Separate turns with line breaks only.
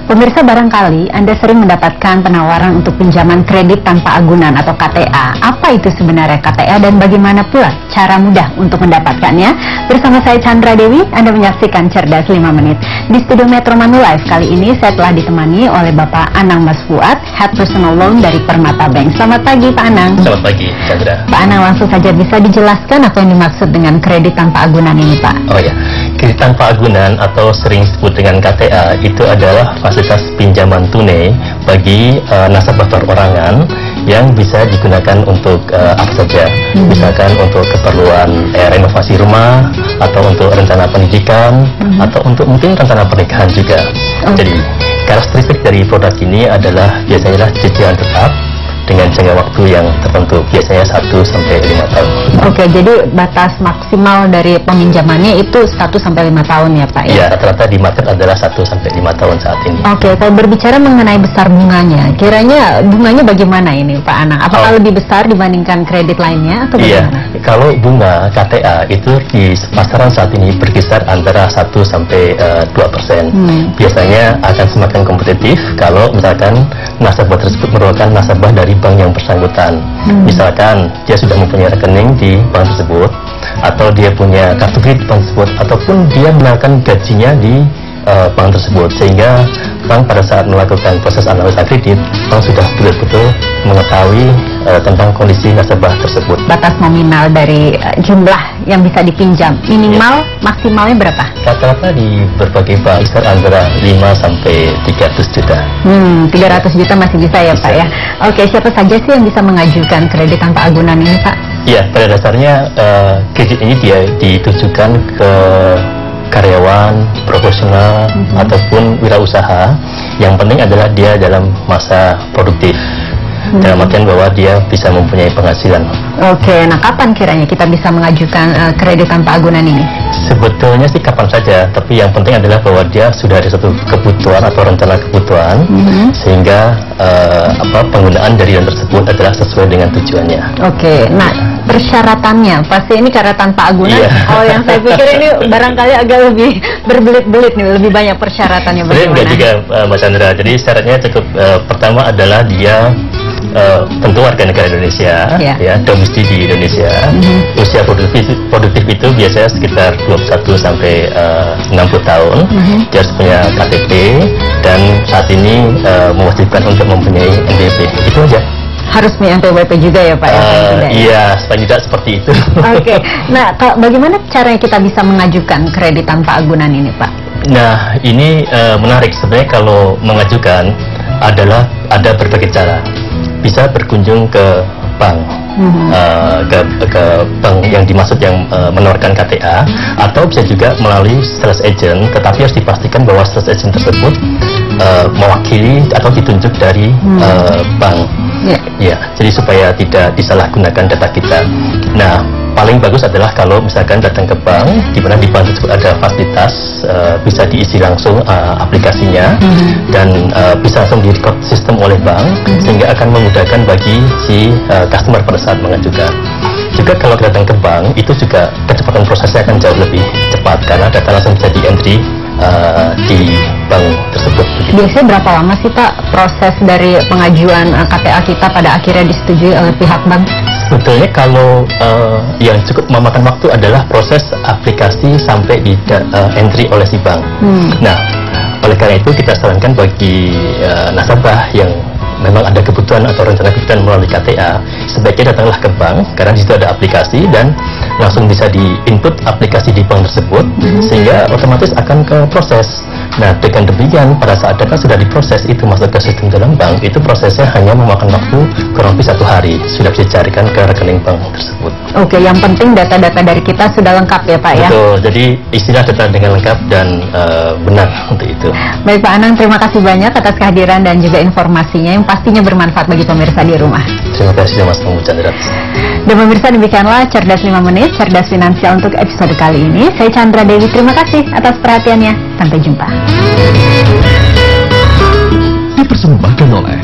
Pemirsa, barangkali Anda sering mendapatkan penawaran untuk pinjaman kredit tanpa agunan atau KTA. Apa itu sebenarnya KTA dan bagaimana pula cara mudah untuk mendapatkannya? Bersama saya Chandra Dewi, Anda menyaksikan Cerdas 5 Menit. Di studio Metro Manula Live kali ini saya telah ditemani oleh Bapak Anang Mas Fuad, Head Personal Loan dari Permata Bank. Selamat pagi Pak Anang.
Selamat pagi Chandra.
Pak Anang, langsung saja bisa dijelaskan apa yang dimaksud dengan kredit tanpa agunan ini Pak?
Oh ya, kredit tanpa agunan atau sering disebut dengan KTA itu adalah fasilitas pinjaman tunai bagi nasabah perorangan yang bisa digunakan untuk apa saja, misalkan untuk keperluan renovasi rumah atau untuk rencana pendidikan atau untuk mungkin rencana pernikahan juga. Jadi karakteristik dari produk ini adalah biasanya cicilan tetap dengan jangka waktu yang tertentu, biasanya 1-5 tahun.
Oke, jadi batas maksimal dari peminjamannya itu 1-5 tahun ya Pak ya?
Ya, rata-rata di market adalah 1-5 tahun saat ini.
Oke, kalau berbicara mengenai besar bunganya, kiranya bunganya bagaimana ini Pak Anang? Apakah lebih besar dibandingkan kredit lainnya atau bagaimana?
Iya, kalau bunga KTA itu di pasaran saat ini berkisar antara 1-2%. Biasanya akan semakin kompetitif kalau misalkan nasabah tersebut merupakan nasabah dari bank yang bersangkutan. Misalkan dia sudah mempunyai rekening di bank tersebut, atau dia punya kartu kredit bank tersebut, ataupun dia melakukan gajinya di bank tersebut, sehingga bank pada saat melakukan proses analisa kredit, bank sudah betul-betul mengetahui tentang kondisi nasabah tersebut.
Batas nominal dari jumlah yang bisa dipinjam, minimal maksimalnya berapa?
Rata-rata di berbagai bank bisa antara 5-300 juta.
300 juta masih bisa ya Pak ya? Oke, siapa saja sih yang bisa mengajukan kredit tanpa agunan ini Pak?
Iya, pada dasarnya kredit ini dia ditujukan ke karyawan, profesional, ataupun wirausaha. Yang penting adalah dia dalam masa produktif, dalam artian bahwa dia bisa mempunyai penghasilan.
Oke, nah kapan kiranya kita bisa mengajukan kredit tanpa agunan ini?
Sebetulnya sih kapan saja, tapi yang penting adalah bahwa dia sudah ada satu kebutuhan atau rencana kebutuhan, sehingga penggunaan dari loan tersebut adalah sesuai dengan tujuannya.
Oke, nah persyaratannya pasti ini karena tanpa agunan. Oh, yang saya pikir ini barangkali agak lebih berbelit-belit nih, lebih banyak persyaratannya.
Sebenarnya enggak juga Mbak Chandra. Jadi syaratnya cukup pertama adalah dia tentu warga negara Indonesia, ya, domisili di Indonesia. Usia produktif itu biasanya sekitar 21-60 tahun. Dia harus punya KTP dan saat ini mewajibkan untuk mempunyai NPWP. Itu aja.
Harus punya NPWP juga ya Pak?
Iya, supaya tidak seperti itu.
Oke, nah bagaimana caranya kita bisa mengajukan kredit tanpa agunan ini Pak?
Nah, ini menarik sebenarnya. Kalau mengajukan adalah ada berbagai cara. Bisa berkunjung ke bank, ke bank yang dimaksud yang menawarkan KTA, atau bisa juga melalui sales agent, tetapi harus dipastikan bahwa sales agent tersebut mewakili atau ditunjuk dari bank. Ya, jadi supaya tidak disalahgunakan data kita. Nah, paling bagus adalah kalau misalkan datang ke bank, di mana di bank tersebut ada fasilitas, bisa diisi langsung aplikasinya, dan bisa langsung direkod sistem oleh bank, sehingga akan memudahkan bagi si customer pada saat mengajukan. Juga kalau datang ke bank, itu juga kecepatan prosesnya akan jauh lebih cepat, karena data langsung bisa di-entry di bank tersebut.
Biasanya berapa lama sih Pak proses dari pengajuan KTA kita pada akhirnya disetujui oleh pihak bank?
Sebetulnya kalau yang cukup memakan waktu adalah proses aplikasi sampai di entry oleh si bank. Nah, oleh karena itu kita sarankan bagi nasabah yang memang ada kebutuhan atau rencana kebutuhan melalui KTA, sebaiknya datanglah ke bank, karena di situ ada aplikasi dan langsung bisa di-input aplikasi di bank tersebut, sehingga otomatis akan ke proses. Nah, dengan demikian pada saat data sudah diproses itu masuk ke sistem dalam bank, itu prosesnya hanya memakan waktu kurang lebih 1 hari, sudah bisa dicarikan ke rekening bank tersebut.
Oke, yang penting data-data dari kita sudah lengkap ya Pak ya?
Betul, jadi istilah data dengan lengkap dan benar untuk itu.
Baik Pak Anang, terima kasih banyak atas kehadiran dan juga informasinya yang pastinya bermanfaat bagi pemirsa di rumah.
Terima kasih Mas Chandra.
Dan pemirsa, demikianlah Cerdas 5 Menit, Cerdas Finansial untuk episode kali ini. Saya Chandra Dewi, terima kasih atas perhatiannya. Sampai jumpa.
Dipersembahkan oleh